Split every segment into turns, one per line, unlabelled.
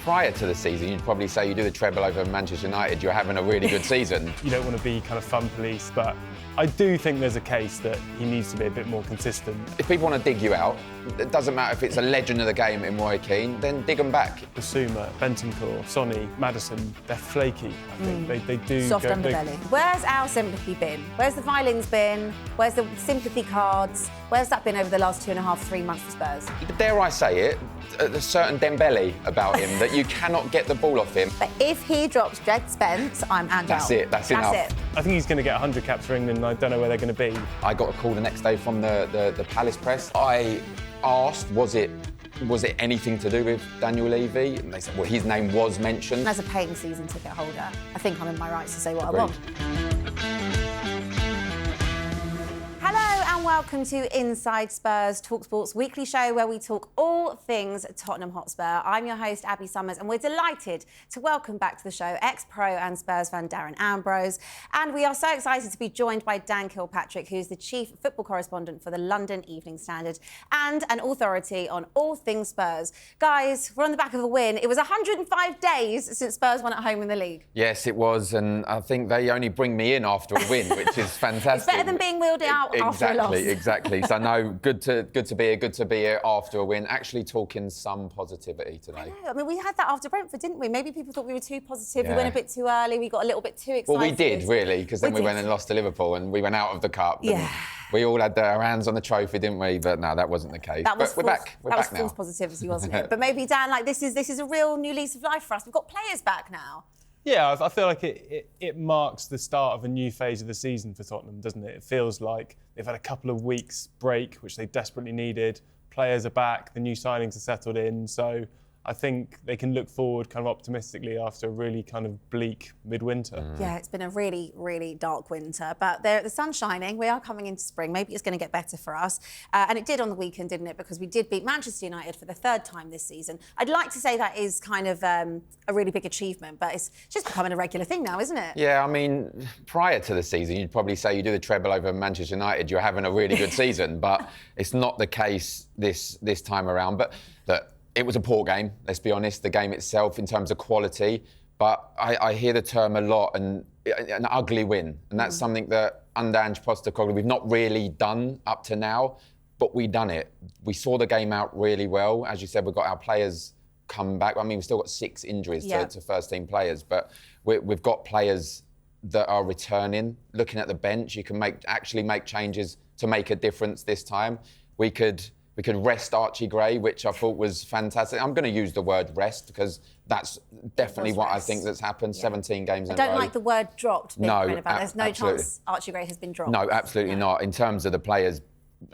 prior to the season, you'd probably say you do the treble over Manchester United, you're having a really good season.
You don't want to be kind of fun police, but I do think there's a case that he needs to be a bit more consistent.
If people want to dig you out, it doesn't matter if it's a legend of the game in Roy Keane, then dig them back.
Basuma, Bentancur, Sonny, Madison, they're flaky, I think. They do
soft
go
underbelly.
big.
Where's our sympathy been? Where's the violins been? Where's the sympathy cards? Where's that been over the last 2.5, 3 months for Spurs?
But dare I say it, there's a certain Dembele about him that you cannot get the ball off him.
But if he drops Jed Spence, I'm agile.
That's it, that's enough.
It.
I think he's going to get 100 caps for England, and I don't know where they're going to be.
I got a call the next day from the Palace press. I asked, was it anything to do with Daniel Levy? And they said, well, his name was mentioned.
As a paying season ticket holder, I think I'm in my rights to say what
Agreed.
I want. Hello and welcome to Inside Spurs, talkSPORT's weekly show where we talk all things Tottenham Hotspur. I'm your host, Abbi Summers, and we're delighted to welcome back to the show ex-pro and Spurs fan Darren Ambrose. And we are so excited to be joined by Dan Kilpatrick, who's the chief football correspondent for the London Evening Standard and an authority on all things Spurs. Guys, we're on the back of a win. It was 105 days since Spurs won at home in the league.
Yes, it was, and I think they only bring me in after a win, which is fantastic.
It's better than being wheeled out after a loss.
Exactly. So no, good to be here after a win. Actually talking some positivity today.
I mean, we had that after Brentford, didn't we? Maybe people thought we were too positive.
Yeah.
We went a bit too early. We got a little bit too excited.
Well, we did really, because then we
did.
went and lost to Liverpool, and we went out of the cup.
Yeah.
We all had our hands on the trophy, didn't we? But no, that wasn't the case. We're back. We're back now.
That was false positivity, wasn't it? But maybe Dan, like this is a real new lease of life for us. We've got players back now.
Yeah, I feel like it marks the start of a new phase of the season for Tottenham, doesn't it? It feels like they've had a couple of weeks break, which they desperately needed. Players are back, the new signings are settled in, so I think they can look forward kind of optimistically after a really kind of bleak midwinter.
Yeah, it's been a really, really dark winter, but the sun's shining. We are coming into spring. Maybe it's going to get better for us. And it did on the weekend, didn't it? Because we did beat Manchester United for the third time this season. I'd like to say that is kind of a really big achievement, but it's just becoming a regular thing now, isn't it?
Yeah, I mean, prior to the season, you'd probably say you do the treble over Manchester United, you're having a really good season, but it's not the case this time around. But that. It was a poor game, let's be honest, the game itself in terms of quality. But I hear the term a lot, and an ugly win. And that's something that under Ange Postecoglou we've not really done up to now, but we done it. We saw the game out really well. As you said, we've got our players come back. I mean, we've still got 6 injuries to first-team players, but we've got players that are returning. Looking at the bench, you can actually make changes to make a difference this time. We could rest Archie Gray, which I thought was fantastic. I'm going to use the word rest because that's definitely what I think that's happened. Yeah. 17 games in a row.
I don't like the word dropped.
No,
there's no chance Archie Gray has been dropped.
No, absolutely not. In terms of the players,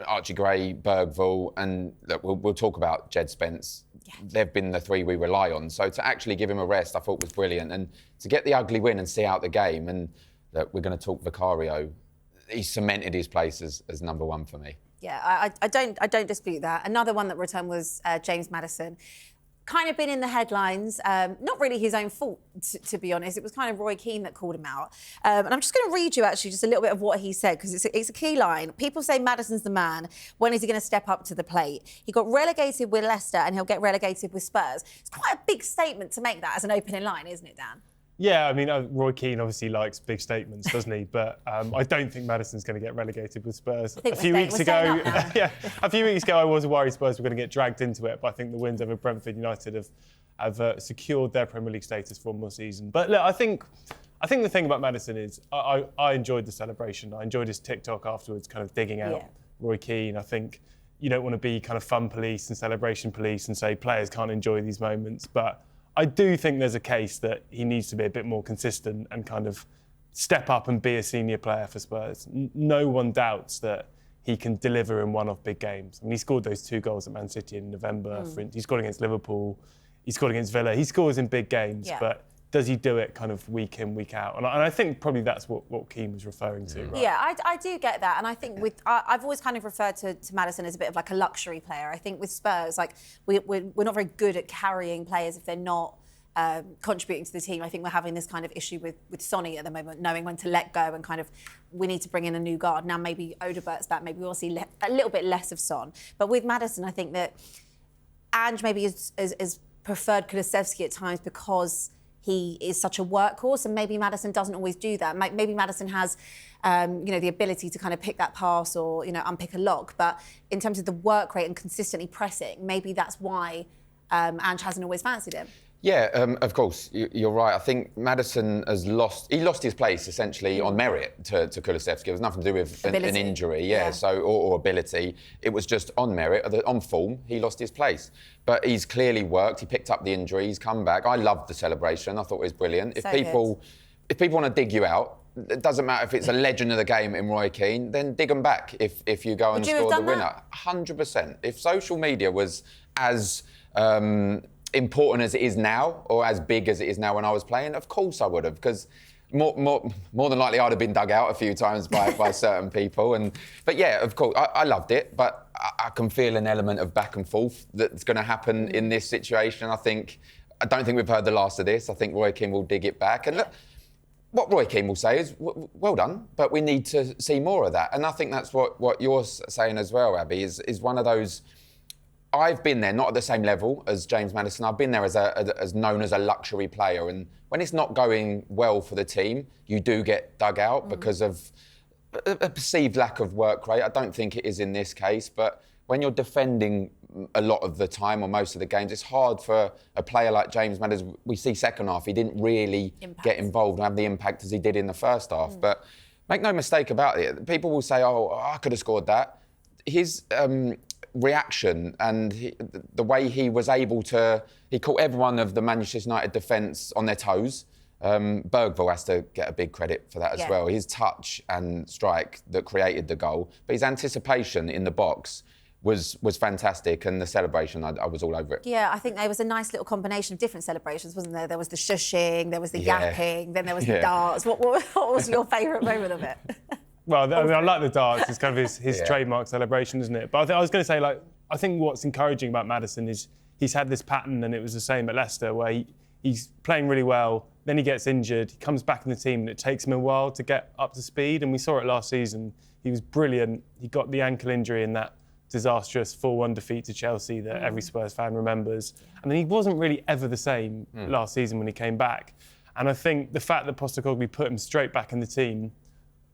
Archie Gray, Bergvall, and look, we'll talk about Jed Spence. Yeah. They've been the 3 we rely on. So to actually give him a rest, I thought was brilliant. And to get the ugly win and see out the game, and look, we're going to talk Vicario. He cemented his place as number 1 for me.
Yeah, I don't dispute that. Another one that returned was James Maddison. Kind of been in the headlines, not really his own fault, to be honest. It was kind of Roy Keane that called him out. And I'm just going to read you, actually, just a little bit of what he said, because it's a key line. People say Maddison's the man. When is he going to step up to the plate? He got relegated with Leicester and he'll get relegated with Spurs. It's quite a big statement to make that as an opening line, isn't it, Dan?
Yeah, I mean, Roy Keane obviously likes big statements, doesn't he? But I don't think Madison's going to get relegated with Spurs. A few weeks ago, I was worried Spurs were going to get dragged into it, but I think the wins over Brentford United have secured their Premier League status for one more season. But look, I think the thing about Maddison is I enjoyed the celebration. I enjoyed his TikTok afterwards, kind of digging out Roy Keane. I think you don't want to be kind of fun police and celebration police and say players can't enjoy these moments, but I do think there's a case that he needs to be a bit more consistent and kind of step up and be a senior player for Spurs. No one doubts that he can deliver in one-off big games. I mean, he scored those 2 goals at Man City in November. He scored against Liverpool. He scored against Villa. He scores in big games, but does he do it kind of week in, week out? And I think probably that's what Keane was referring to. Right?
Yeah, I do get that. And I think I've always kind of referred to Maddison as a bit of like a luxury player. I think with Spurs, like we're not very good at carrying players if they're not contributing to the team. I think we're having this kind of issue with Sonny at the moment, knowing when to let go and kind of we need to bring in a new guard. Now maybe Odegaard's back, maybe we'll see a little bit less of Son. But with Maddison, I think that Ange maybe is preferred Kulusevski at times because he is such a workhorse, and maybe Maddison doesn't always do that. Maybe Maddison has, the ability to kind of pick that pass or, unpick a lock. But in terms of the work rate and consistently pressing, maybe that's why Ange hasn't always fancied him.
Yeah, of course, you're right. I think Madison lost his place essentially on merit to Kulusevski. It was nothing to do with an injury, or ability. It was just on merit, on form, he lost his place. But he's clearly worked, he picked up the injury, he's come back. I loved the celebration, I thought it was brilliant. If people want to dig you out, it doesn't matter if it's a legend of the game in Roy Keane, then dig them back if you go and score the winner. 100%. If social media was as important as it is now, or as big as it is now when I was playing, of course I would have, because more than likely I'd have been dug out a few times by certain people. But yeah, of course, I loved it, but I can feel an element of back and forth that's going to happen in this situation. I don't think we've heard the last of this. I think Roy Keane will dig it back. And look, what Roy Keane will say is, well done, but we need to see more of that. And I think that's what you're saying as well, Abbi, is one of those. I've been there, not at the same level as James Maddison. I've been there as known as a luxury player. And when it's not going well for the team, you do get dug out because of a perceived lack of work rate. I don't think it is in this case, but when you're defending a lot of the time or most of the games, it's hard for a player like James Maddison. We see second half, he didn't really get involved and have the impact as he did in the first half. But make no mistake about it, people will say, I could have scored that. His reaction and the way he was able to, he caught everyone of the Manchester United defence on their toes. Bergvall has to get a big credit for that as well. His touch and strike that created the goal, but his anticipation in the box was fantastic, and the celebration, I was all over it.
Yeah, I think there was a nice little combination of different celebrations, wasn't there? There was the shushing, there was the yapping, then there was the darts. What was your favourite moment of it?
Well, I like the darts. It's kind of his trademark celebration, isn't it? But I was going to say, I think what's encouraging about Maddison is he's had this pattern, and it was the same at Leicester, where he's playing really well, then he gets injured, he comes back in the team, and it takes him a while to get up to speed. And we saw it last season. He was brilliant. He got the ankle injury in that disastrous 4-1 defeat to Chelsea that every Spurs fan remembers. And then he wasn't really ever the same last season when he came back. And I think the fact that Postecoglou put him straight back in the team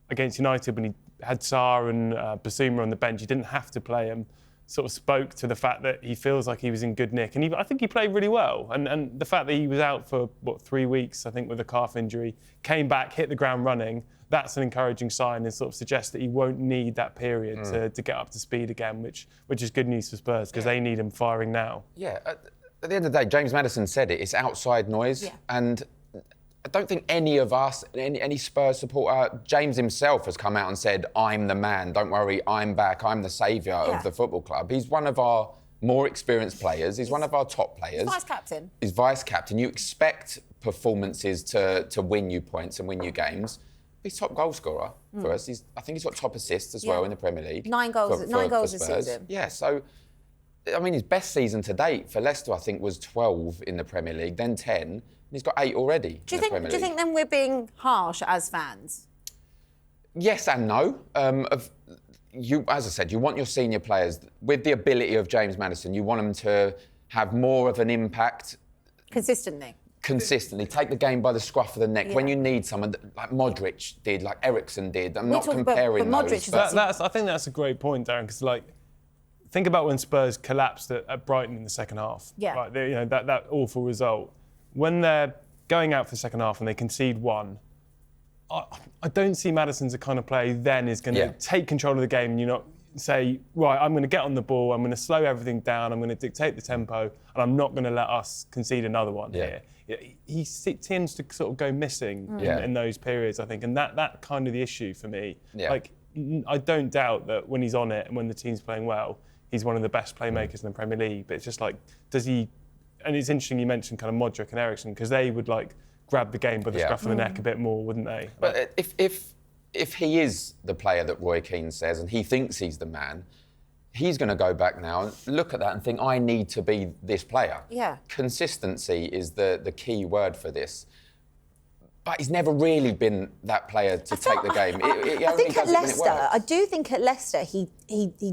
against United when he had Sarr and Basuma on the bench, he didn't have to play him, sort of spoke to the fact that he feels like he was in good nick. And I think he played really well. And the fact that he was out for, 3 weeks, I think, with a calf injury, came back, hit the ground running, that's an encouraging sign and sort of suggests that he won't need that period to get up to speed again, which is good news for Spurs, because they need him firing now. Yeah,
at the end of the day, James Maddison said it, it's outside noise. Yeah. And I don't think any of us, any Spurs supporter, James himself has come out and said, I'm the man, don't worry, I'm back, I'm the saviour of the football club. He's one of our more experienced players, he's one of our top players. He's vice-captain. You expect performances to win you points and win you games. He's top goal scorer for us. I think he's got top assists as well in the Premier League.
9 goals this season.
Yeah, so, I mean, his best season to date for Leicester, I think, was 12 in the Premier League, then 10. And he's got 8 already. Do you
think then we're being harsh as fans?
Yes and no. As I said, you want your senior players, with the ability of James Maddison, you want them to have more of an impact. Consistently, take the game by the scruff of the neck. When you need someone like Modric did, like Eriksen did. I'm not comparing those.
I think that's a great point, Darren, because think about when Spurs collapsed at Brighton in the second half. Yeah. Right, that awful result. When they're going out for the second half and they concede 1, I don't see Maddison's the kind of player who then is going to take control of the game and not say, right, I'm going to get on the ball, I'm going to slow everything down, I'm going to dictate the tempo, and I'm not going to let us concede another one here. He tends to sort of go missing in those periods, I think, and that kind of the issue for me. Yeah. I don't doubt that when he's on it and when the team's playing well, he's one of the best playmakers in the Premier League, but it's just does he... And it's interesting you mentioned kind of Modric and Eriksen, because they would grab the game by the scruff of the neck a bit more, wouldn't they?
But if he is the player that Roy Keane says and he thinks he's the man, he's going to go back now and look at that and think, I need to be this player. Yeah. Consistency is the key word for this. But he's never really been that player to take the game.
I think at Leicester, I do think at Leicester he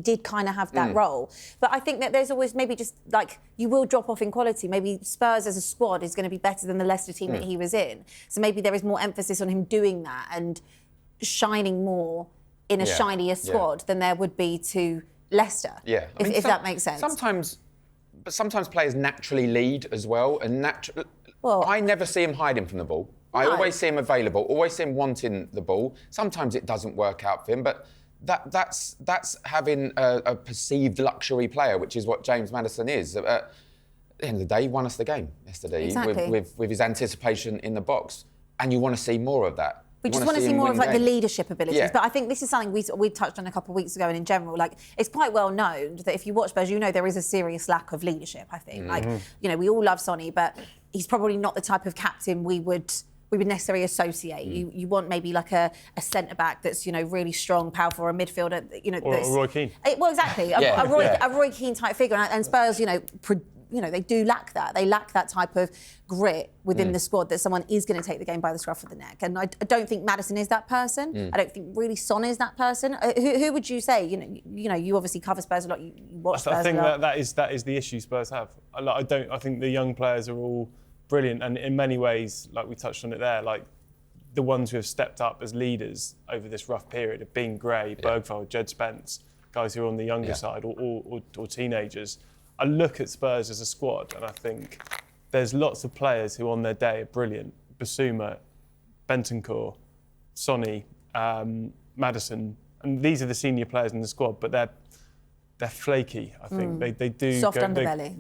did kind of have that role. But I think that there's always maybe just like you will drop off in quality. Maybe Spurs as a squad is going to be better than the Leicester team that he was in. So maybe there is more emphasis on him doing that and shining more in a shinier squad than there would be to Leicester.
Yeah,
if that makes sense.
Sometimes players naturally lead as well, and I never see him hiding from the ball. I always see him available, always see him wanting the ball. Sometimes it doesn't work out for him, but that's having a perceived luxury player, which is what James Maddison is. At the end of the day, he won us the game yesterday with his anticipation in the box, and you want to see more of that.
We just want to see more of like the leadership abilities.
Yeah.
But I think this is something we touched on a couple of weeks ago, and in general, like it's quite well known that if you watch Spurs, you know there is a serious lack of leadership. I think, like we all love Sonny, but he's probably not the type of captain we would necessarily associate. You want maybe like a centre back that's really strong, powerful, or a midfielder.
Or a Roy Keane.
Well, exactly, a Roy Keane type figure, and Spurs, they do lack that. They lack that type of grit within the squad that someone is going to take the game by the scruff of the neck. And I don't think Madison is that person. I don't think really Son is that person. Who would you say? You obviously cover Spurs a lot. You watch Spurs a lot.
I think that is the issue Spurs have. I think the young players are all brilliant, and in many ways, like we touched on it there, like the ones who have stepped up as leaders over this rough period have been Gray, Bergvall, Jed Spence, guys who are on the younger side or teenagers. I look at Spurs as a squad and I think there's lots of players who on their day are brilliant. Basuma, Bentancur, Sonny, Madison, and these are the senior players in the squad, but they're flaky, I think. They do...
Soft underbelly.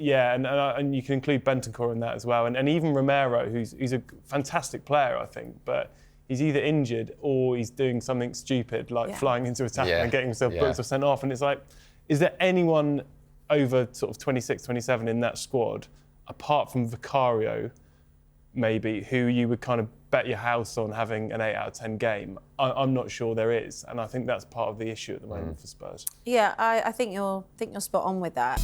And you can include Bentancur in that as well. And even Romero, who's a fantastic player, I think, but he's either injured or he's doing something stupid, like flying into attack and getting himself booked or sent off. And it's like, is there anyone over sort of 26, 27 in that squad, apart from Vicario, maybe, who you would kind of bet your house on having an 8 out of 10 game? I'm not sure there is, and I think that's part of the issue at the moment for Spurs.
Yeah, I think you're spot on with that.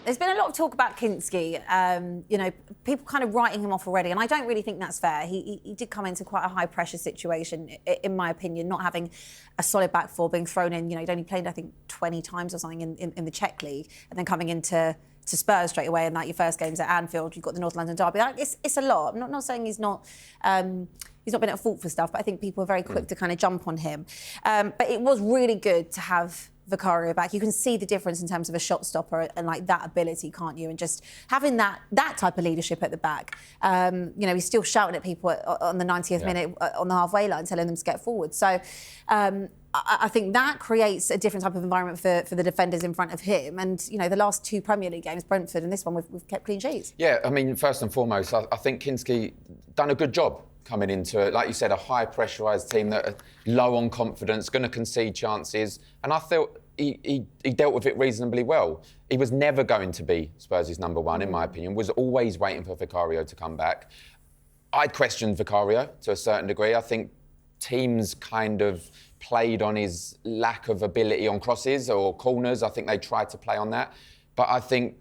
There's been a lot of talk about Kinski, people kind of writing him off already, and I don't really think that's fair. He did come into quite a high-pressure situation, in my opinion, not having a solid back four, being thrown in. He'd only played, I think, 20 times or something in the Czech League, and then coming into Spurs straight away, and your first game's at Anfield, you've got the North London derby. It's a lot. I'm not saying he's not been at fault for stuff, but I think people are very quick to kind of jump on him. But it was really good to have Vicario back. You can see the difference in terms of a shot stopper and like that ability, can't you? And just having that type of leadership at the back. He's still shouting at people on the 90th minute on the halfway line, telling them to get forward. So I think that creates a different type of environment for the defenders in front of him. And the last 2 Premier League games, Brentford and this one, we've kept clean sheets. Yeah, I mean, first and foremost, I think Kinski done a good job coming into it. Like you said, a high pressurised team that are low on confidence, going to concede chances. And I thought he dealt with it reasonably well. He was never going to be Spurs' number one, in my opinion, was always waiting for Vicario to come back. I'd questioned Vicario to a certain degree. I think teams kind of played on his lack of ability on crosses or corners. I think they tried to play on that. But I think,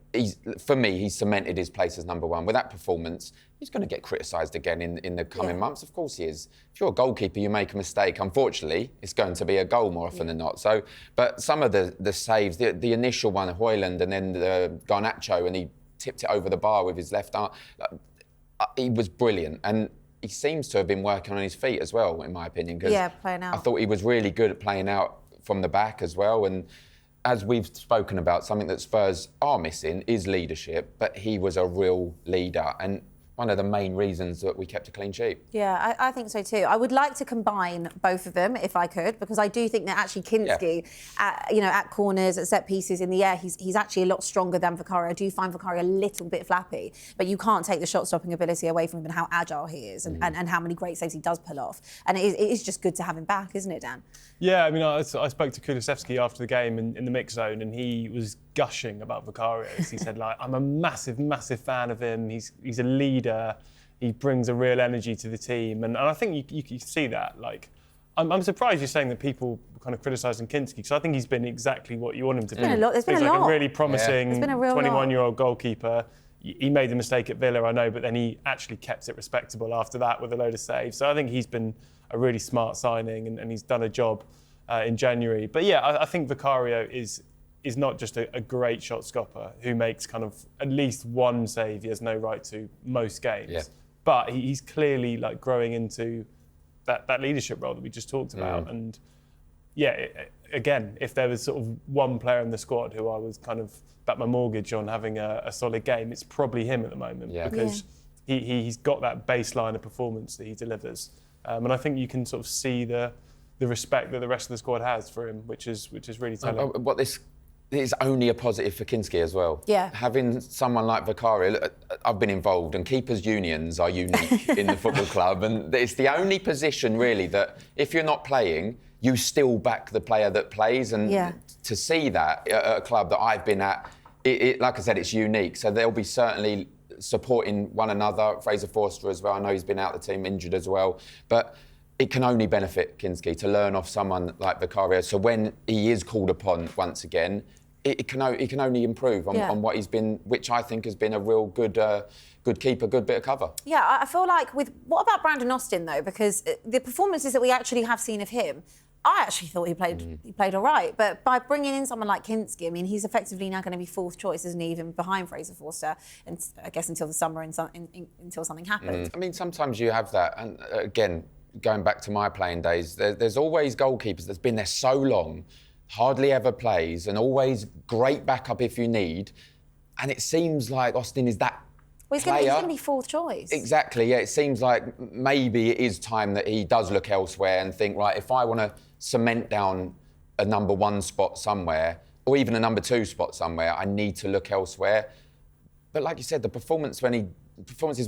for me, he's cemented his place as number one. With that performance, he's going to get criticised again in the coming months. Of course he is. If you're a goalkeeper, you make a mistake. Unfortunately, it's going to be a goal more often than not. So, but some of the saves, the initial one, Højlund, and then the Garnacho, and he tipped it over the bar with his left arm. He was brilliant. And he seems to have been working on his feet as well, in my opinion. Playing out.
I thought he was really good at playing out from the back as well. And as we've spoken about, something that Spurs are missing is leadership, but he was a real leader. And one of the main reasons that we kept a clean sheet.
Yeah, I think so too. I would like to combine both of them if I could, because I do think that actually Kinski, at corners, at set pieces, in the air, he's actually a lot stronger than Vicario. I do find Vicario a little bit flappy, but you can't take the shot-stopping ability away from him and how agile he is and how many great saves he does pull off. And it is just good to have him back, isn't it, Dan?
Yeah, I mean, I spoke to Kulusevski after the game in the mix zone, and he was gushing about Vicario. He said, I'm a massive, massive fan of him. He's a leader. He brings a real energy to the team. And I think you see that. I'm surprised you're saying that people kind of criticising Kinski, because I think he's been exactly what you want him to be.
There's been a
like
lot.
a really promising 21-year-old goalkeeper. He made the mistake at Villa, I know, but then he actually kept it respectable after that with a load of saves. So I think he's been a really smart signing, and he's done a job in January. But yeah, I think Vicario is not just a great shot stopper who makes kind of at least one save he has no right to most games. Yeah. But he's clearly like growing into that leadership role that we just talked about. And yeah, again, if there was sort of one player in the squad who I was kind of bet my mortgage on having a solid game, it's probably him at the moment, because he's got that baseline of performance that he delivers. And I think you can sort of see the respect that the rest of the squad has for him, which is really telling.
What this is only a positive for Kinski as well.
Yeah.
Having someone like Vicario, I've been involved, and keepers' unions are unique in the football club, and it's the only position really that if you're not playing, you still back the player that plays, and to see that at a club that I've been at, it, like I said, it's unique. So they'll be certainly supporting one another. Fraser Forster as well. I know he's been out of the team injured as well, but it can only benefit Kinski to learn off someone like Vicario. So when he is called upon once again, it can only improve on what he's been, which I think has been a real good keeper, good bit of cover.
Yeah, I feel like what about Brandon Austin though? Because the performances that we actually have seen of him, I actually thought he played all right. But by bringing in someone like Kinski, I mean, he's effectively now going to be fourth choice, isn't he, even behind Fraser Forster, and I guess until the summer until something happens.
I mean, sometimes you have that, and again, going back to my playing days, there's always goalkeepers that's been there so long, hardly ever plays, and always great backup if you need. And it seems like Austin is that
Well, he's going to be fourth choice.
Exactly, yeah. It seems like maybe it is time that he does look elsewhere and think, right, if I want to cement down a number one spot somewhere, or even a number two spot somewhere, I need to look elsewhere. But like you said, the performances when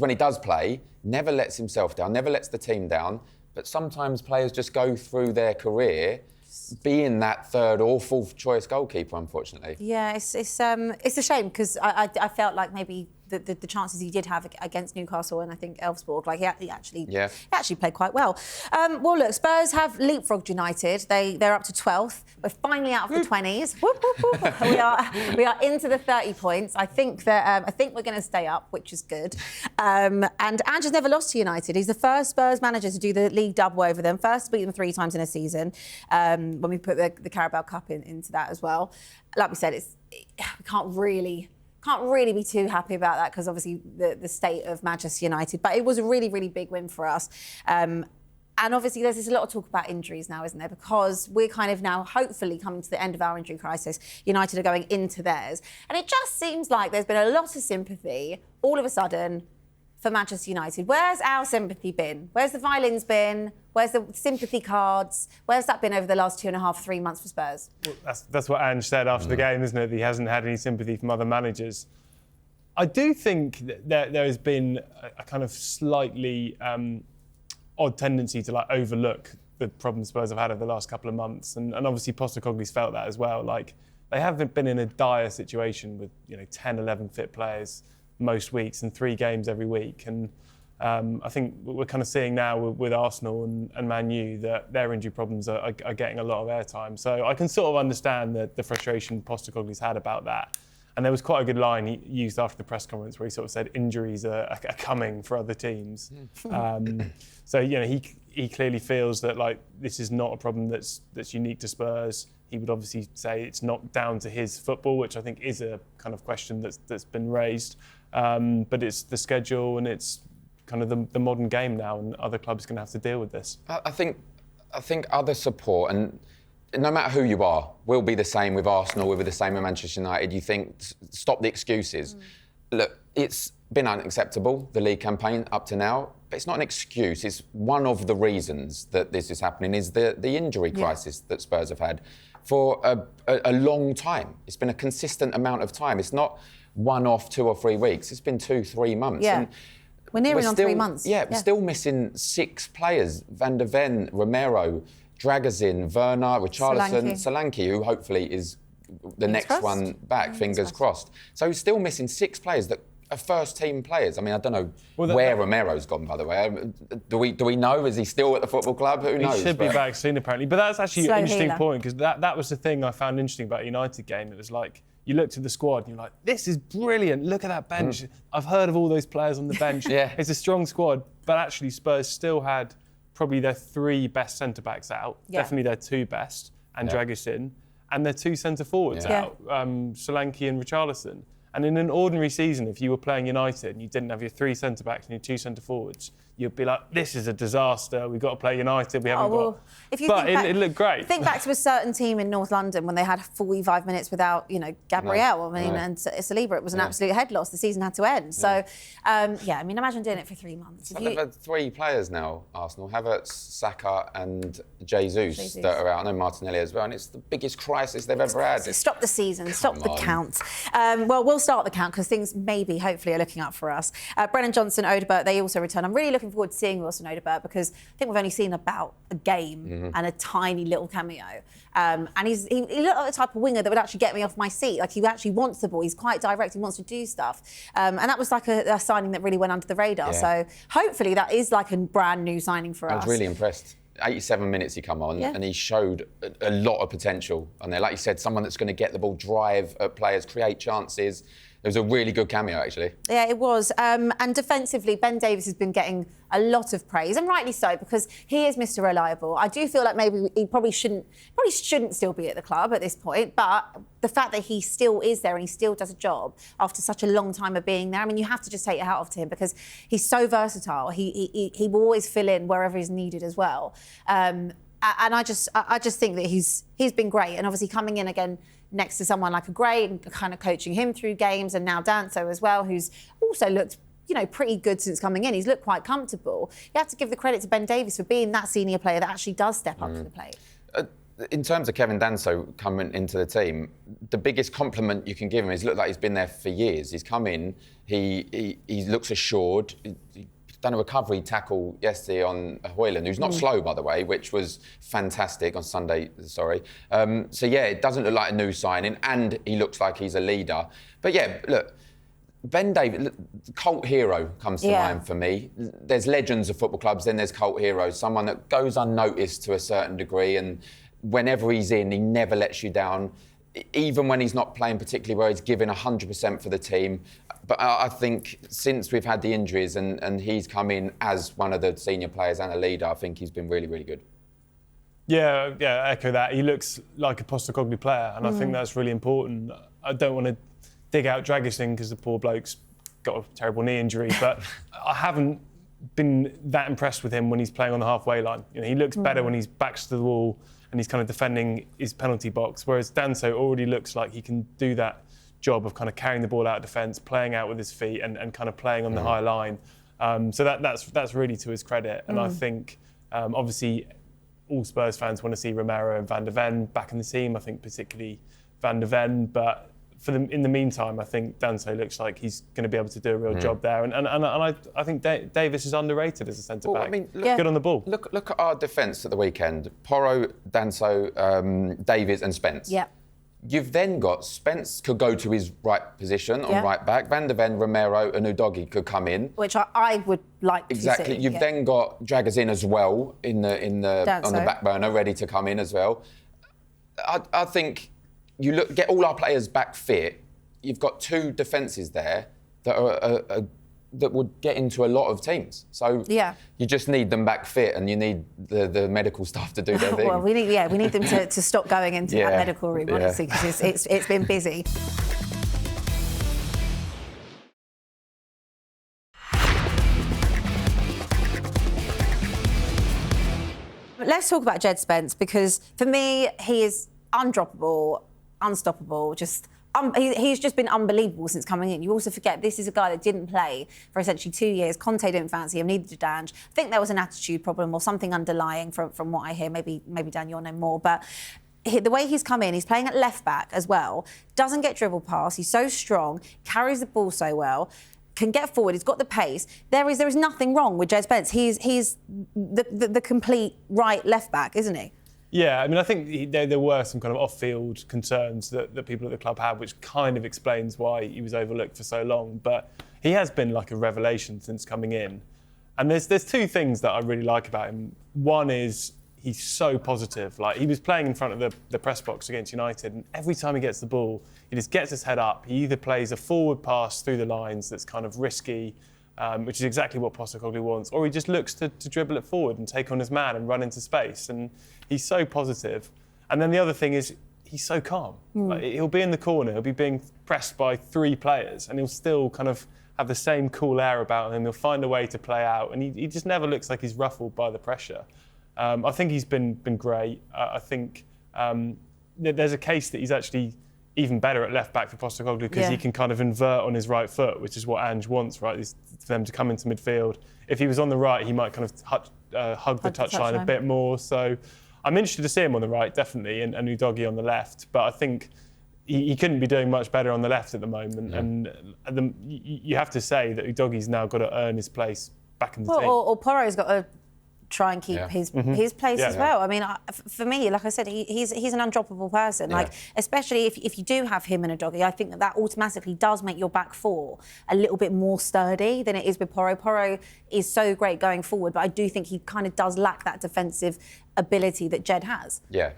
he does play, never lets himself down, never lets the team down. But sometimes players just go through their career being that third or fourth choice goalkeeper, unfortunately.
Yeah, it's a shame, because I felt like maybe the chances he did have against Newcastle and I think Elfsborg, like he actually played quite well. Well, look, Spurs have leapfrogged United. They're up to 12th. We're finally out of the 20s. Whoop, whoop, whoop. We are into the 30 points. I think we're going to stay up, which is good. And Ange has never lost to United. He's the first Spurs manager to do the league double over them. First to beat them 3 times in a season. When we put the Carabao Cup into that as well. Like we said, we can't really be too happy about that, because obviously the state of Manchester United. But it was a really, really big win for us. And obviously there's a lot of talk about injuries now, isn't there? Because we're kind of now hopefully coming to the end of our injury crisis. United are going into theirs. And it just seems like there's been a lot of sympathy all of a sudden for Manchester United. Where's our sympathy been? Where's the violins been? Where's the sympathy cards? Where's that been over the last 2.5, 3 months for Spurs?
Well, that's what Ange said after the game, isn't it? He hasn't had any sympathy from other managers. I do think that there has been a kind of slightly odd tendency to overlook the problems Spurs have had over the last couple of months, and obviously Postecoglou's felt that as well. Like, they haven't been in a dire situation with 10, 11 fit players most weeks and 3 games every week, and I think we're kind of seeing now with Arsenal and Man U that their injury problems are getting a lot of airtime. So I can sort of understand the frustration Postecoglou's had about that. And there was quite a good line he used after the press conference where he sort of said injuries are coming for other teams. So he clearly feels that this is not a problem that's unique to Spurs. He would obviously say it's not down to his football, which I think is a kind of question that's been raised. But it's the schedule and it's kind of the modern game now, and other clubs are going to have to deal with this.
I think other support, and no matter who you are, will be the same with Arsenal, will be the same with Manchester United. You think, stop the excuses. Look, it's been unacceptable, the league campaign up to now, but it's not an excuse. It's one of the reasons that this is happening is the injury crisis that Spurs have had for a long time. It's been a consistent amount of time. It's not one-off 2 or 3 weeks. It's been 2-3 months.
Yeah.
And
we're nearing on 3 months.
Yeah, we're still missing 6 players. Van der Ven, Romero, Dragazin, Werner, Richarlison, Solanke, who hopefully is the next one back, fingers crossed. So he's still missing 6 players that first-team players. I mean, I don't know where Romero's gone, by the way. Do we know? Is he still at the football club? Who knows?
He should be back soon, apparently. But that's actually an interesting point, because that was the thing I found interesting about the United game. It was like, you looked at the squad and you're like, this is brilliant. Look at that bench. I've heard of all those players on the bench. It's a strong squad. But actually, Spurs still had probably their 3 best centre-backs out. Definitely their 2 best, and Dragusin. And their 2 centre-forwards out, Solanke and Richarlison. And in an ordinary season, if you were playing United and you didn't have your 3 centre-backs and your 2 centre-forwards, you'd be like, this is a disaster. We've got to play United. We haven't got... But it looked great.
Think back to a certain team in North London when they had 45 minutes without, Gabriel. And Saliba. It was an absolute head loss. The season had to end. So, imagine doing it for 3 months.
They've had 3 players now, Arsenal. Havertz, Saka and Jesus that are out. I know Martinelli as well. And it's the biggest crisis they've ever had.
Stop the season. Stop the count. We'll start the count because things hopefully are looking up for us. Brennan Johnson, Odegaard, they also return. I'm really looking forward to seeing Wilson Odegaard because I think we've only seen about a game and a tiny little cameo. And he looked like the type of winger that would actually get me off my seat. Like, he actually wants the ball. He's quite direct. He wants to do stuff. And that was like a signing that really went under the radar. So hopefully that is like a brand new signing for us.
I was really impressed. 87 minutes he come on and he showed a lot of potential on there. Like you said, someone that's going to get the ball, drive at players, create chances. It was a really good cameo, actually. Yeah,
it was. And defensively, Ben Davies has been getting a lot of praise, and rightly so, because he is Mr. Reliable. I do feel like maybe he probably shouldn't still be at the club at this point, but the fact that he still is there and he still does a job after such a long time of being there, I mean, you have to just take your hat off to him because he's so versatile. He will always fill in wherever he's needed as well. And I just think that he's been great, and obviously coming in again next to someone like a Gray and kind of coaching him through games, and now Danso as well, who's also looked, pretty good since coming in. He's looked quite comfortable. You have to give the credit to Ben Davies for being that senior player that actually does step up to the plate.
In terms of Kevin Danso coming into the team, the biggest compliment you can give him is look like he's been there for years. He's come in, he looks assured. He's done a recovery tackle yesterday on Hoyland, who's not slow, by the way, which was fantastic on Sunday, it doesn't look like a new signing, and he looks like he's a leader. But look, Ben Davies, cult hero comes to mind for me. There's legends of football clubs, then there's cult heroes, someone that goes unnoticed to a certain degree, and whenever he's in, he never lets you down. Even when he's not playing particularly well, he's giving 100% for the team. But I think since we've had the injuries and he's come in as one of the senior players and a leader, I think he's been really, really good.
Yeah, I echo that. He looks like a Postecoglou player, and I think that's really important. I don't want to dig out Dragusin because the poor bloke's got a terrible knee injury, but I haven't been that impressed with him when he's playing on the halfway line. He looks better when he's backs to the wall and he's kind of defending his penalty box, whereas Danso already looks like he can do that job of kind of carrying the ball out of defence, playing out with his feet and kind of playing on the high line. So that's really to his credit. And I think, obviously, all Spurs fans want to see Romero and Van de Ven back in the team. I think particularly Van de Ven, but in the meantime, I think Danso looks like he's going to be able to do a real job there. And I think Davis is underrated as a centre-back. I mean, good on the ball.
Look at our defence at the weekend. Porro, Danso, Davies and Spence.
Yeah.
You've then got Spence could go to his right position on right back. Van de Ven, Romero and Udogie could come in.
Which I would like to see.
Exactly. You've then got Dragusin as well on the back burner, ready to come in as well. I think... get all our players back fit. You've got 2 defences there that would get into a lot of teams. So you just need them back fit, and you need the medical staff to do their thing.
Well, we need them to stop going into that medical room, honestly, because it's been busy. Let's talk about Jed Spence, because for me, he is undroppable, unstoppable, he's just been unbelievable since coming in. You also forget this is a guy that didn't play for essentially 2 years. Conte didn't fancy him, neither did Dange. I think there was an attitude problem or something underlying from what I hear. Maybe Dan, you'll know more. But the way he's come in, he's playing at left back as well, doesn't get dribble past, he's so strong, carries the ball so well, can get forward, he's got the pace. There is nothing wrong with Jed Spence. He's the complete right left back, isn't he?
Yeah, I mean, I think there were some kind of off-field concerns that people at the club had, which kind of explains why he was overlooked for so long. But he has been like a revelation since coming in. And there's two things that I really like about him. One is he's so positive. Like, he was playing in front of the press box against United, and every time he gets the ball, he just gets his head up. He either plays a forward pass through the lines that's kind of risky, which is exactly what Postecoglou wants, or he just looks to dribble it forward and take on his man and run into space. And he's so positive. And then the other thing is he's so calm. Like, he'll be in the corner, he'll be being pressed by 3 players, and he'll still kind of have the same cool air about him. He'll find a way to play out, and he just never looks like he's ruffled by the pressure. I think he's been great. I think there's a case that he's actually even better at left back for Postecoglou because he can kind of invert on his right foot, which is what Ange wants, right? Is for them to come into midfield. If he was on the right, he might kind of hug the touchline a bit more. So I'm interested to see him on the right, definitely, and Udogie on the left. But I think he couldn't be doing much better on the left at the moment. Yeah. And you have to say that Udogie's now got to earn his place back in the team.
Or Porro's got to try and keep his place as well. I mean, for me, like I said, he's an undroppable person. Like, especially if you do have him and Udogie, I think that automatically does make your back four a little bit more sturdy than it is with Porro. Porro is so great going forward, but I do think he kind of does lack that defensive ability that Jed has.
Yeah,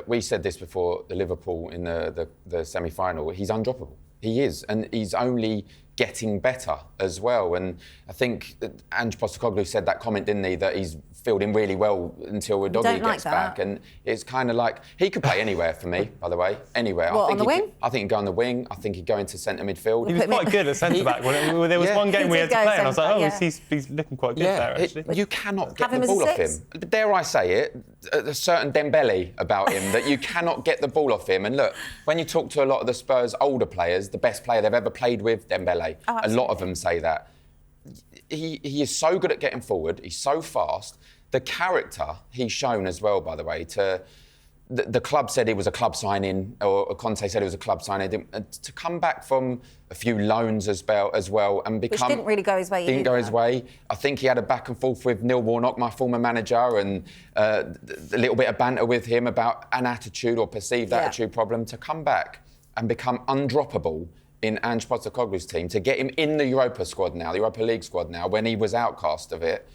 we said this before the Liverpool in the semi-final. He's undroppable. He is, and he's only getting better as well. And I think Ange Postecoglou said that comment, didn't he, that he's fielding really well until Udogie gets back. And it's kind of like, he could play anywhere for me, by the way, anywhere.
What, on the wing?
I think he'd go on the wing. I think he'd go into centre midfield.
He was quite good at centre-back. There was one game we had to play and I was like, he's looking quite good there, actually.
You cannot get the ball off him. Dare I say it, a certain Dembele about him, that you cannot get the ball off him. And look, when you talk to a lot of the Spurs older players, the best player they've ever played with, Dembele, a lot of them say that. He is so good at getting forward. He's so fast. The character he's shown as well, by the way, the club said it was a club signing, or Conte said it was a club signing. To come back from a few loans as well and become...
Which didn't really go his way.
Didn't go his way. I think he had a back and forth with Neil Warnock, my former manager, and a little bit of banter with him about an attitude or perceived attitude problem. To come back and become undroppable in Ange Postecoglou's team, to get him in the Europa squad now, the Europa League squad now, when he was outcast of it,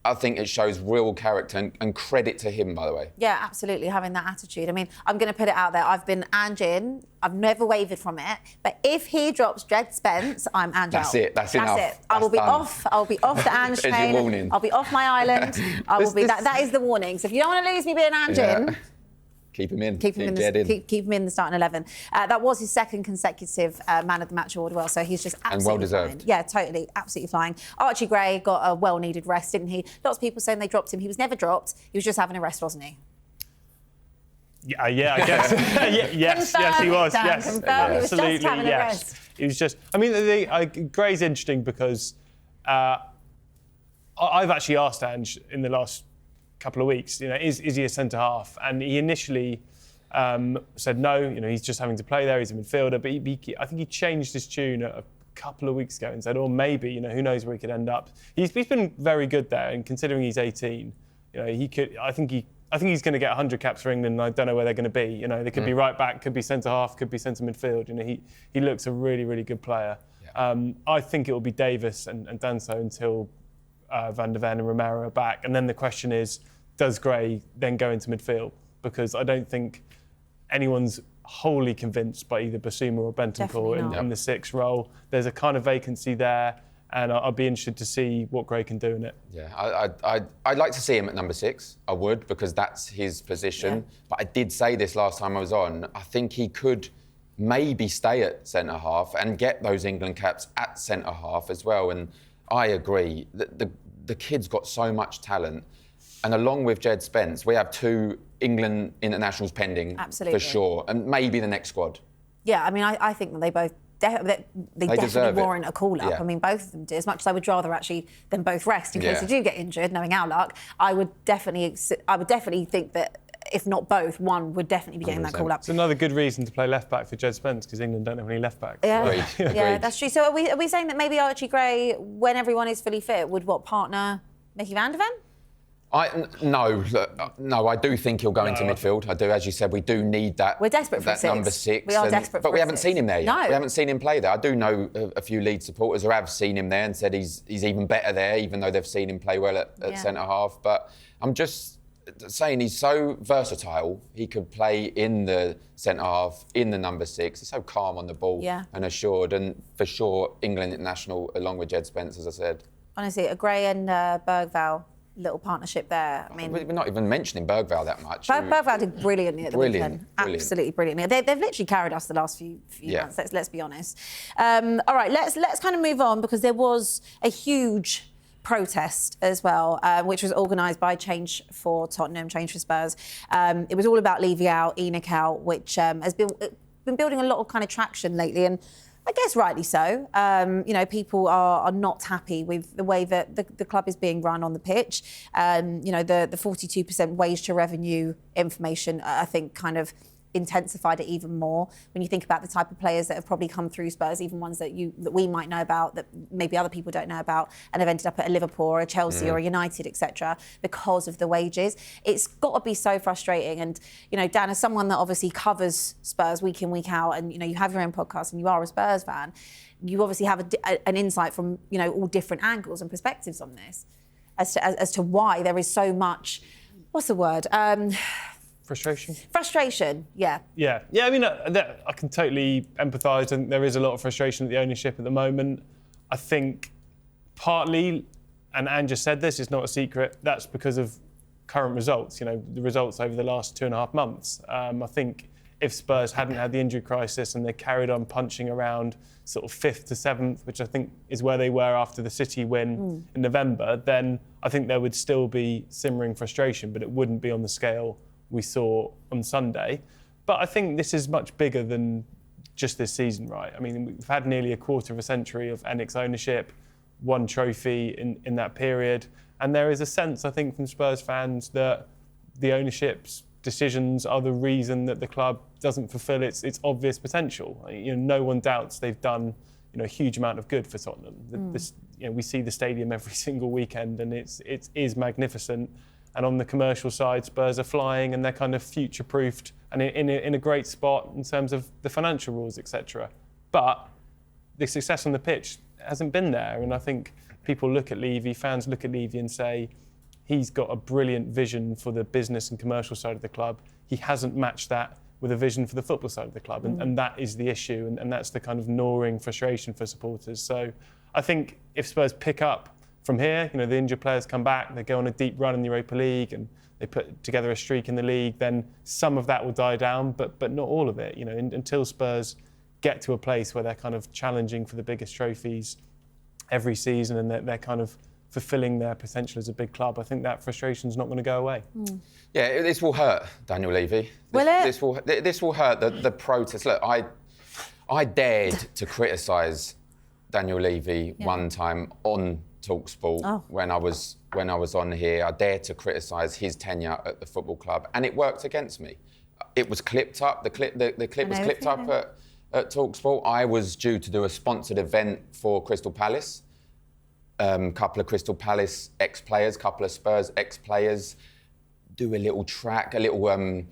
I think it shows real character and credit to him, by the way.
Yeah, absolutely, having that attitude. I mean, I'm going to put it out there. I've been Ange in. I've never wavered from it. But if he drops Jed Spence, I'm Ange out.
That's it. That's enough.
That's it. I will be off. I'll be off the Ange train.
Your warning.
I'll be off my island. That is the warning. So if you don't want to lose me being Ange in...
Keep him in.
Keep him in the starting 11. That was his second consecutive Man of the Match award as well, so he's just absolutely
and well deserved.
Flying. Yeah, totally, absolutely flying. Archie Gray got a well-needed rest, didn't he? Lots of people saying they dropped him. He was never dropped. He was just having a rest, wasn't he?
Yeah, I guess. Yes, he was.
Dan,
yes,
confirm. He was just having a rest.
He was just. I mean, Gray's interesting because I've actually asked Ange in the last couple of weeks, is he a centre half? And he initially said no. He's just having to play there. He's a midfielder. But I think he changed his tune a couple of weeks ago and said, maybe, who knows where he could end up. He's been very good there, and considering he's 18, he could. I think he's going to get 100 caps for England. And I don't know where they're going to be. They could be right back, could be centre half, could be centre midfield. He looks a really, really good player. Yeah. I think it will be Davis and Danso until Van der Ven and Romero are back. And then the question is, does Gray then go into midfield? Because I don't think anyone's wholly convinced by either Basuma or Bentancur in the 6 role. There's a kind of vacancy there, and I'll be interested to see what Gray can do in it.
Yeah, I'd like to see him at number 6. I would, because that's his position. Yeah. But I did say this last time I was on. I think he could maybe stay at centre half and get those England caps at centre half as well. And I agree. The kid's got so much talent. And along with Jed Spence, we have 2 England internationals pending.
Absolutely.
For sure. And maybe the next squad.
Yeah, I mean, I think that they both... They definitely warrant a call-up.
Yeah.
I mean, both of them do. As much as I would rather actually them both rest in case they do get injured, knowing our luck, I would definitely think that if not both, one would definitely be getting 100%. That call-up.
It's another good reason to play left-back for Jed Spence, because England don't have any left-backs.
Yeah,
Agreed.
Yeah, that's true. So are we saying that maybe Archie Gray, when everyone is fully fit, would partner Mickey Van der Ven?
No, I do think he'll go into midfield. I do, as you said, we do need that.
We're desperate for
that
six.
number 6.
We are desperate
but
for
we
a
haven't
six.
seen him there yet.
No.
We haven't seen him play there. I do know a few Leeds supporters who have seen him there and said he's even better there, even though they've seen him play well at centre half. But I'm just saying he's so versatile. He could play in the centre half, in the number 6. He's so calm on the ball and assured. And for sure, England international along with Jed Spence, as I said.
Honestly, a Gray and Bergvall little partnership there. I mean,
we're not even mentioning Bergvall that much.
Bergvall did brilliantly at the weekend. Absolutely brilliantly. They've literally carried us the last few months. Let's be honest. All right, let's kind of move on, because there was a huge protest as well, which was organised by Change for Tottenham, Change for Spurs. It was all about Levy out, ENIC out, which has been building a lot of kind of traction lately, and I guess rightly so. People are not happy with the way that the club is being run on the pitch. The 42% wage to revenue information, I think, kind of intensified it even more when you think about the type of players that have probably come through Spurs, even ones that we might know about that maybe other people don't know about, and have ended up at a Liverpool or a Chelsea or a United, etc., because of the wages. It's got to be so frustrating. And Dan, as someone that obviously covers Spurs week in, week out, and you have your own podcast and you are a Spurs fan, you obviously have an insight from all different angles and perspectives on this as to why there is so much, what's the word? Frustration, yeah. Yeah,
I mean, I can totally empathise, and there is a lot of frustration at the ownership at the moment. I think partly, and Anne just said this, it's not a secret, that's because of current results, the results over the last 2.5 months. I think if Spurs hadn't had the injury crisis and they carried on punching around sort of 5th to 7th, which I think is where they were after the City win in November, then I think there would still be simmering frustration, but it wouldn't be on the scale we saw on Sunday. But I think this is much bigger than just this season, right? I mean, we've had nearly a quarter of a century of ENIC's ownership, 1 trophy in that period. And there is a sense, I think, from Spurs fans that the ownership's decisions are the reason that the club doesn't fulfil its obvious potential. No one doubts they've done a huge amount of good for Tottenham. We see the stadium every single weekend, and it is magnificent. And on the commercial side, Spurs are flying, and they're kind of future-proofed and in a great spot in terms of the financial rules, etc. But the success on the pitch hasn't been there. And I think people look at Levy, fans look at Levy and say, he's got a brilliant vision for the business and commercial side of the club. He hasn't matched that with a vision for the football side of the club. And that is the issue. And that's the kind of gnawing frustration for supporters. So I think if Spurs pick up from here, the injured players come back, they go on a deep run in the Europa League and they put together a streak in the league, then some of that will die down, but not all of it. Until Spurs get to a place where they're kind of challenging for the biggest trophies every season and they're kind of fulfilling their potential as a big club, I think that frustration's not going to go away.
Yeah, this will hurt Daniel Levy. This will hurt the protest. Look, I dared to criticise Daniel Levy one time on talkSPORT when I was on here. I dared to criticise his tenure at the football club, and it worked against me. It was clipped up. The clip was clipped up at talkSPORT. I was due to do a sponsored event for Crystal Palace. Couple of Crystal Palace ex-players, couple of Spurs ex-players, do a little track, a little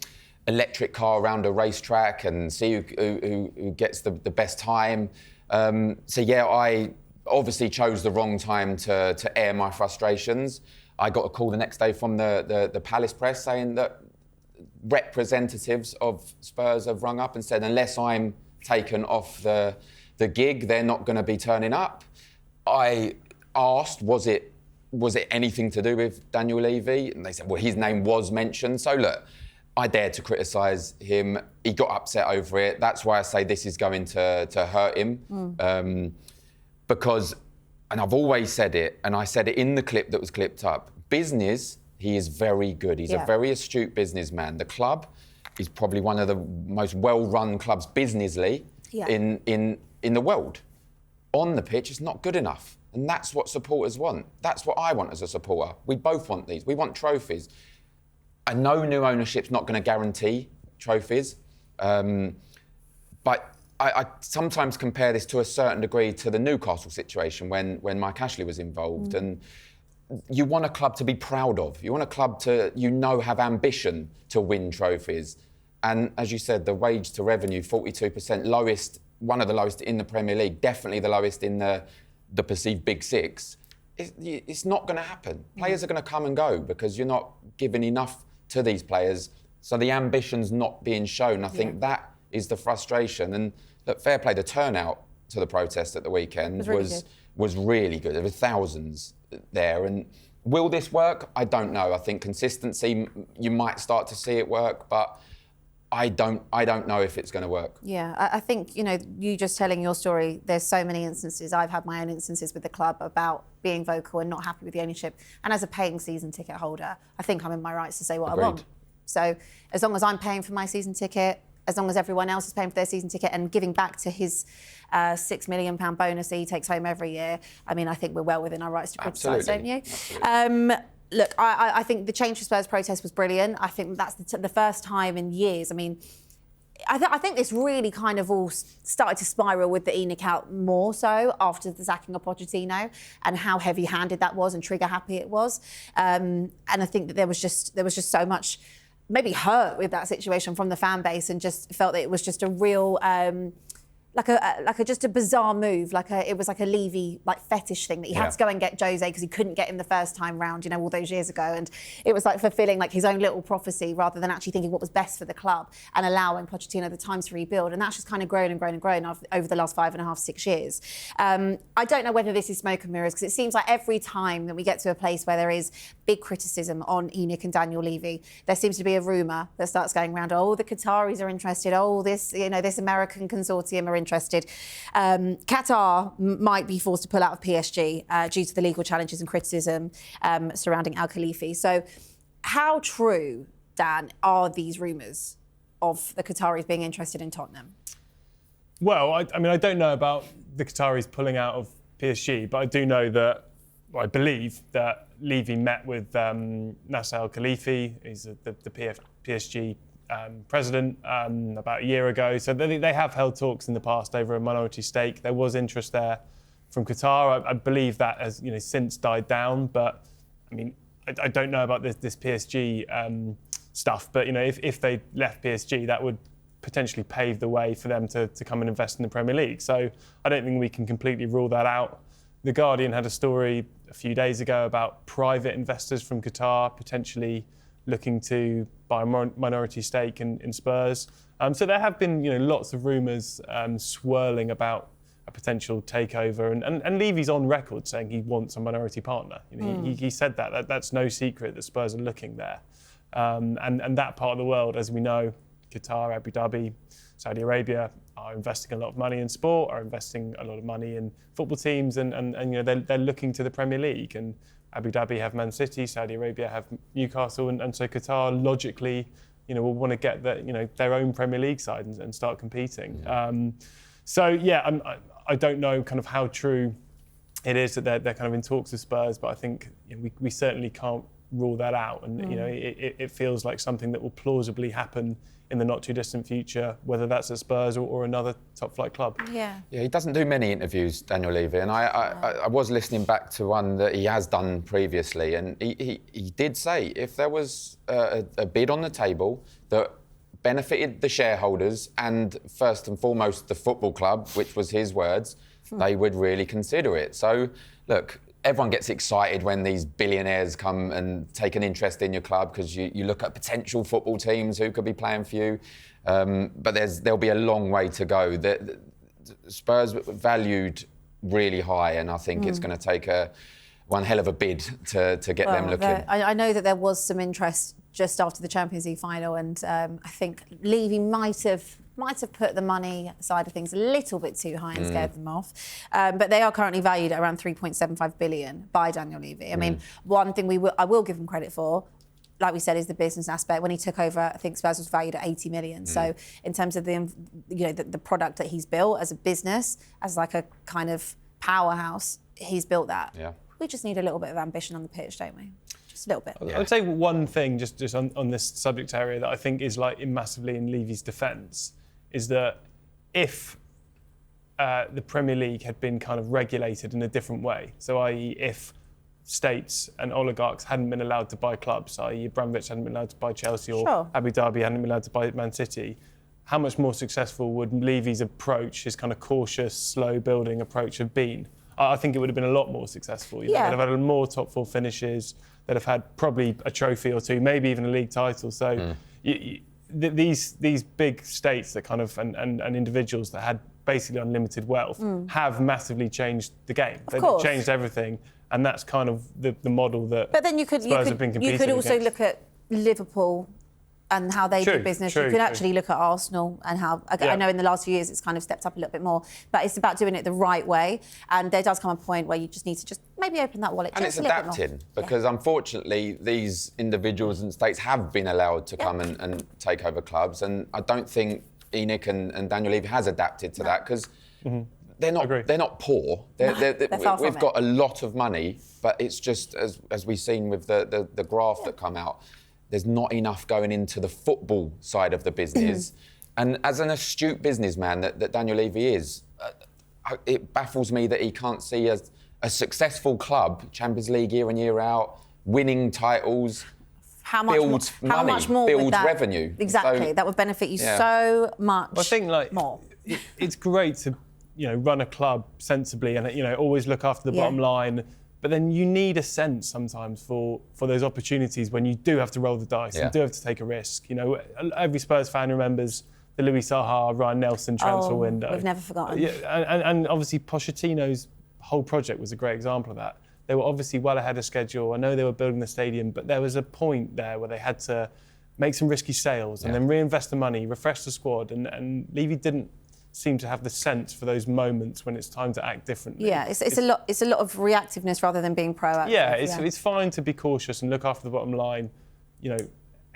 electric car around a racetrack and see who gets the best time. I obviously chose the wrong time to air my frustrations. I got a call the next day from the Palace press saying that representatives of Spurs have rung up and said unless I'm taken off the gig, they're not going to be turning up. I asked, was it anything to do with Daniel Levy? And they said, well, his name was mentioned. So look, I dared to criticise him. He got upset over it. That's why I say this is going to hurt him. Because, and I've always said it, and I said it in the clip that was clipped up, business, he is very good. He's a very astute businessman. The club is probably one of the most well-run clubs businessly in the world. On the pitch, it's not good enough. And that's what supporters want. That's what I want as a supporter. We both want these. We want trophies. I know new ownership's not going to guarantee trophies, but I sometimes compare this to a certain degree to the Newcastle situation when Mike Ashley was involved. And you want a club to be proud of. You want a club to, have ambition to win trophies. And as you said, the wage to revenue, 42%, lowest, one of the lowest in the Premier League, definitely the lowest in the perceived Big Six. It's not going to happen. Players are going to come and go because you're not giving enough to these players. So the ambition's not being shown. I think that is the frustration. And look, fair play, the turnout to the protest at the weekend was really good. There were thousands there. And will this work? I don't know. I think consistency, you might start to see it work, but I don't know if it's going to work.
Yeah, I think, you just telling your story, there's so many instances. I've had my own instances with the club about being vocal and not happy with the ownership. And as a paying season ticket holder, I think I'm in my rights to say what I want. So as long as I'm paying for my season ticket, as long as everyone else is paying for their season ticket and giving back to his £6 million bonus that he takes home every year, I think we're well within our rights to criticise, don't you?
Absolutely.
Look, I think the Change for Spurs protest was brilliant. I think that's the first time in years. I think this really kind of all started to spiral with the ENIC out more so after the sacking of Pochettino and how heavy-handed that was and trigger-happy it was. And I think that there was just so much maybe hurt with that situation from the fan base and just felt that it was just a real just a bizarre move. It was like a Levy fetish thing that he had to go and get Jose because he couldn't get him the first time round, all those years ago. And it was like fulfilling his own little prophecy rather than actually thinking what was best for the club and allowing Pochettino the time to rebuild. And that's just kind of grown and grown and grown over the last 5.5, 6 years. I don't know whether this is smoke and mirrors because it seems like every time that we get to a place where there is big criticism on ENIC and Daniel Levy, there seems to be a rumour that starts going around, the Qataris are interested, this American consortium are interested. Qatar might be forced to pull out of PSG due to the legal challenges and criticism surrounding Al Khalifi. So how true, Dan, are these rumours of the Qataris being interested in Tottenham?
Well, I don't know about the Qataris pulling out of PSG, but I do know that, I believe that Levy met with Nasser Al Khalifi, he's the PSG president, about a year ago. So they have held talks in the past over a minority stake. There was interest there from Qatar. I believe that has since died down. But I don't know about this PSG stuff. But if they left PSG, that would potentially pave the way for them to come and invest in the Premier League. So I don't think we can completely rule that out. The Guardian had a story a few days ago about private investors from Qatar potentially looking to buy a minority stake in Spurs. So there have been lots of rumours swirling about a potential takeover. And Levy's on record saying he wants a minority partner. He said that. That's no secret that Spurs are looking there. And that part of the world, as we know, Qatar, Abu Dhabi, Saudi Arabia are investing a lot of money in sport, are investing a lot of money in football teams, and they're looking to the Premier League. And Abu Dhabi have Man City, Saudi Arabia have Newcastle, and so Qatar logically, will want to get their own Premier League side and start competing. I don't know kind of how true it is that they're kind of in talks with Spurs, but I think we certainly can't rule that out. And it feels like something that will plausibly happen in the not too distant future, whether that's at Spurs or another top flight club.
Yeah,
he doesn't do many interviews, Daniel Levy, and I was listening back to one that he has done previously, and he did say if there was a bid on the table that benefited the shareholders and first and foremost the football club, which was his words, they would really consider it. So look, everyone gets excited when these billionaires come and take an interest in your club because you look at potential football teams who could be playing for you. But there'll be a long way to go. The Spurs valued really high, and I think it's going to take one hell of a bid to get them looking.
I know that there was some interest just after the Champions League final, and I think Levy might have put the money side of things a little bit too high and scared them off. But they are currently valued at around 3.75 billion by Daniel Levy. I mean, one thing I will give him credit for, like we said, is the business aspect. When he took over, I think Spurs was valued at 80 million. So in terms of the product that he's built as a business, as like a kind of powerhouse, he's built that.
Yeah.
We just need a little bit of ambition on the pitch, don't we? Just a little bit.
I would say one thing, just on this subject area, that I think is massively in Levy's defence, is that if the Premier League had been kind of regulated in a different way, so i.e. if states and oligarchs hadn't been allowed to buy clubs, i.e. Abramovich hadn't been allowed to buy Chelsea or
Sure.
Abu Dhabi hadn't been allowed to buy Man City, how much more successful would Levy's approach, his kind of cautious, slow building approach have been? I think it would have been a lot more successful. You know, they'd have had more top 4 finishes, they'd have had probably a trophy or two, maybe even a league title. So these big states that kind of and individuals that had basically unlimited wealth have massively changed the game. They've changed everything, and that's kind of the model that
But then you could
Spurs have been competing
you could also
against.
look at Liverpool and how they do business. You could actually look at Arsenal and how, I know in the last few years it's kind of stepped up a little bit more, but it's about doing it the right way. And there does come a point where you just need to just maybe open that wallet.
And it's adapting, because unfortunately these individuals and states have been allowed to come and take over clubs. And I don't think ENIC and Daniel Levy has adapted to that, because they're not poor. We've got a lot of money, but it's just, as we've seen with the graph that come out, there's not enough going into the football side of the business. And as an astute businessman that Daniel Levy is, it baffles me that he can't see a successful club, Champions League year in, year out, winning titles, builds revenue.
Exactly,
So,
that would benefit you so much
I think,
more.
It's great to, run a club sensibly and, always look after the bottom line. But then you need a sense sometimes for those opportunities when you do have to roll the dice and do have to take a risk. Every Spurs fan remembers the Louis Saha, Ryan Nelson transfer window.
We've never forgotten.
Yeah, and obviously Pochettino's whole project was a great example of that. They were obviously well ahead of schedule. I know they were building the stadium, but there was a point there where they had to make some risky sales and then reinvest the money, refresh the squad, and Levy didn't seem to have the sense for those moments when it's time to act differently.
Yeah, it's a lot of reactiveness rather than being proactive.
Yeah, it's fine to be cautious and look after the bottom line,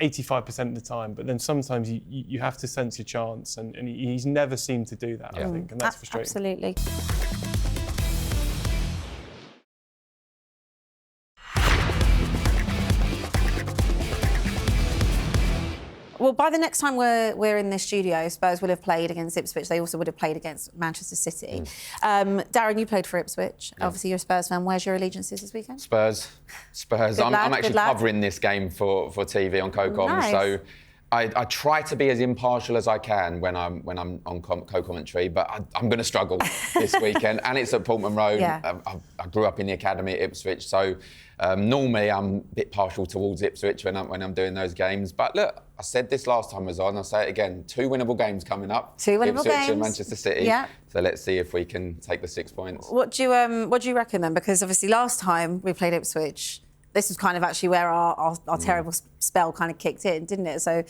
85% of the time, but then sometimes you have to sense your chance, and he's never seemed to do that, I think, and that's frustrating.
Absolutely. Well, by the next time we're in this studio, Spurs will have played against Ipswich. They also would have played against Manchester City. Darren, you played for Ipswich. Yeah. Obviously, you're a Spurs fan. Where's your allegiances this weekend?
Spurs. I'm actually covering this game for TV on CoCom.
Nice.
So I try to be as impartial as I can when I'm on co-commentary, but I'm going to struggle this weekend. And it's at Portman Road.
Yeah.
I grew up in the academy at Ipswich, so normally I'm a bit partial towards Ipswich when I'm doing those games. But look, I said this last time I was on, I'll say it again, 2 winnable games coming up.
2 winnable
Ipswich
games.
and Manchester City.
Yeah.
So let's see if we can take the 6 points.
What do you reckon then? Because obviously last time we played Ipswich, this was kind of actually where our terrible spell kind of kicked in, didn't it? So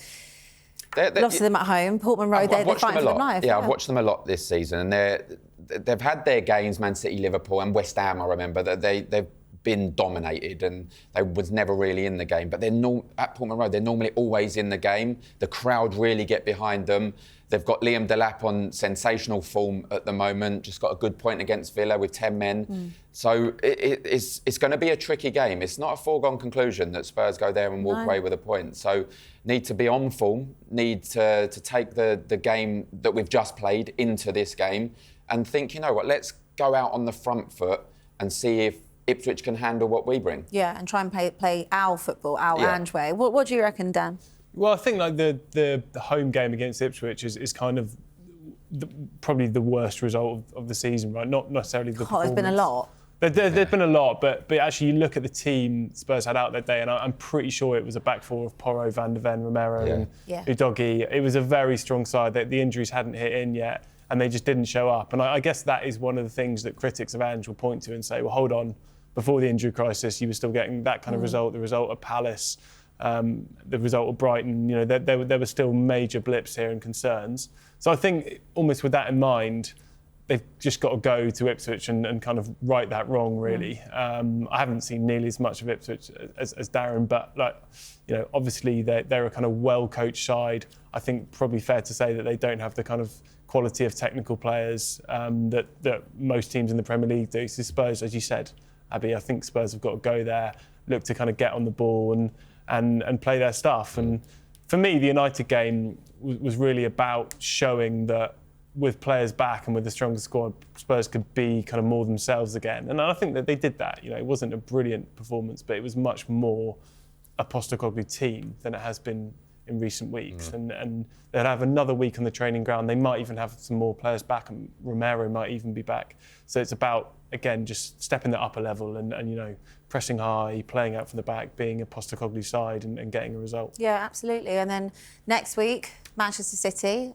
lots of them at home, Portman Road, they're fighting for their life.
Yeah, I've watched them a lot this season, and they've had their games, Man City, Liverpool, and West Ham. I remember that they've been dominated, and they was never really in the game. But they're at Portman Road, they're normally always in the game. The crowd really get behind them. They've got Liam Delap on sensational form at the moment. Just got a good point against Villa with 10 men. So it's going to be a tricky game. It's not a foregone conclusion that Spurs go there and walk away with a point. So need to be on form, need to take the game that we've just played into this game and think, you know what, let's go out on the front foot and see if Ipswich can handle what we bring.
Yeah, and try and play our football, our Ange way. What do you reckon, Dan?
Well, I think like the home game against Ipswich is kind of probably the worst result of the season, right? Not necessarily the performance.
There's been a lot.
There's been a lot, but actually you look at the team Spurs had out that day, and I'm pretty sure it was a back four of Porro, Van der Ven, Romero and Udogie. It was a very strong side. The injuries hadn't hit in yet, and they just didn't show up. And I guess that is one of the things that critics of Ange will point to and say, well, hold on, before the injury crisis, you were still getting that kind of result, the result of Palace, the result of Brighton. You know, there were still major blips here and concerns. So I think almost with that in mind, they've just got to go to Ipswich and kind of right that wrong, really. I haven't seen nearly as much of Ipswich as Darren, but obviously they're a kind of well-coached side. I think probably fair to say that they don't have the kind of quality of technical players that most teams in the Premier League do. So Spurs, as you said, Abbi, I think Spurs have got to go there, look to kind of get on the ball and play their stuff. And for me, the United game was really about showing that with players back and with the stronger squad, Spurs could be kind of more themselves again. And I think that they did that. It wasn't a brilliant performance, but it was much more a Postecoglou team than it has been in recent weeks. And they'll have another week on the training ground. They might even have some more players back, and Romero might even be back. So it's about, again, just stepping that up a level and pressing high, playing out from the back, being a Postecoglou side and getting a result.
Yeah, absolutely. And then next week, Manchester City.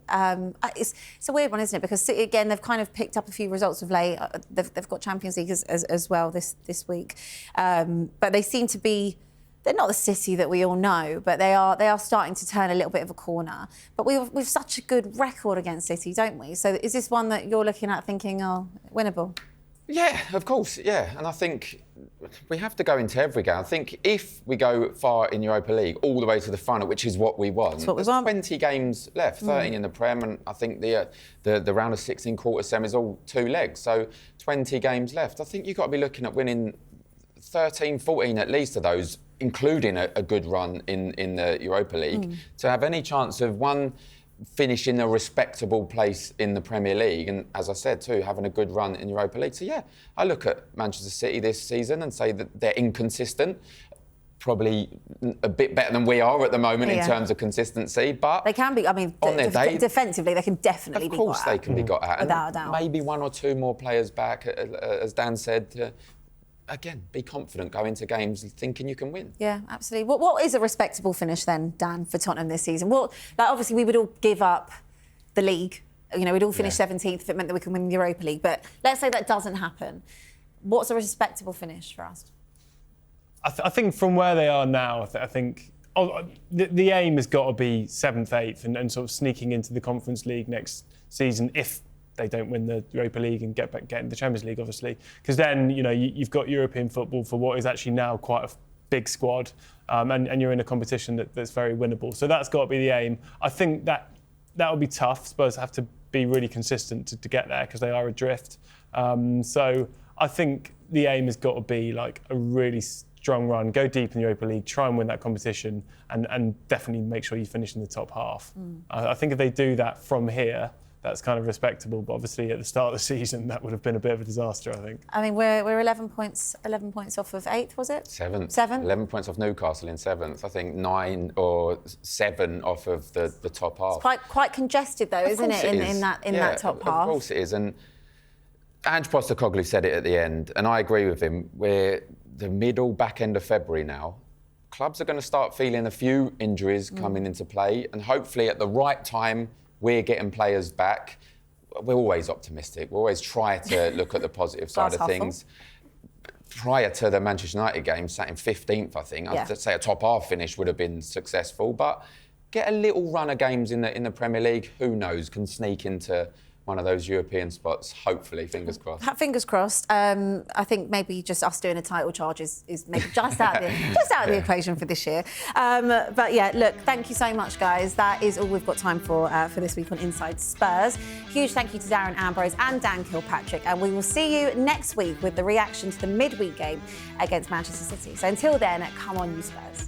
It's a weird one, isn't it? Because City, again, they've kind of picked up a few results of late. They've got Champions League as well this week. But they seem to be, they're not the City that we all know, but they are starting to turn a little bit of a corner. But we've such a good record against City, don't we? So is this one that you're looking at thinking, oh, winnable?
Yeah, of course, yeah. And I think we have to go into every game. I think if we go far in Europa League, all the way to the final, which is what we want,
That's what we
there's
want.
20 games left, 13 in the Prem, and I think the round of 16 quarter sem is all 2 legs, so 20 games left. I think you've got to be looking at winning 13, 14 at least of those, including a good run in the Europa League, to have any chance of finish in a respectable place in the Premier League, and as I said too, having a good run in Europa League. So yeah, I look at Manchester City this season and say that they're inconsistent, probably a bit better than we are at the moment in terms of consistency, but
they can be. I mean,
on their day,
defensively, they can definitely be got at.
Of course they can be got at.
Without a doubt.
Maybe 1 or 2 more players back, as Dan said, again, be confident, go into games thinking you can win.
Yeah, absolutely. What is a respectable finish then, Dan, for Tottenham this season? Obviously, we would all give up the league. We'd all finish 17th if it meant that we can win the Europa League. But let's say that doesn't happen. What's a respectable finish for us?
I think from where they are now, I think the aim has got to be 7th, 8th and sort of sneaking into the Conference League next season if they don't win the Europa League and get into the Champions League, obviously. Because then, you've got European football for what is actually now quite a big squad, and you're in a competition that's very winnable. So that's got to be the aim. I think that will be tough. Spurs have to be really consistent to get there because they are adrift. So I think the aim has got to be like a really strong run, go deep in the Europa League, try and win that competition, and definitely make sure you finish in the top half. I think if they do that from here, that's kind of respectable, but obviously at the start of the season that would have been a bit of a disaster, I think. I mean,
we're 11 points off of 8th, was it?
7th.
7?
11 points off Newcastle in 7th. I think 9 or 7 off of the top half.
It's quite congested though, isn't it? In that top half.
Of course it is. And Ange Postecoglou said it at the end, and I agree with him. We're the back end of February now. Clubs are going to start feeling a few injuries coming into play, and hopefully at the right time we're getting players back. We're always optimistic. We always try to look at the positive side of things. Prior to the Manchester United game, sat in 15th, I think. I'd say a top half finish would have been successful, but get a little run of games in the Premier League. Who knows? Can sneak into one of those European spots, hopefully, fingers crossed.
Fingers crossed. I think maybe just us doing a title charge is maybe just out of the equation for this year. But yeah, look, thank you so much, guys. That is all we've got time for this week on Inside Spurs. Huge thank you to Darren Ambrose and Dan Kilpatrick, and we will see you next week with the reaction to the midweek game against Manchester City. So until then, come on, you Spurs.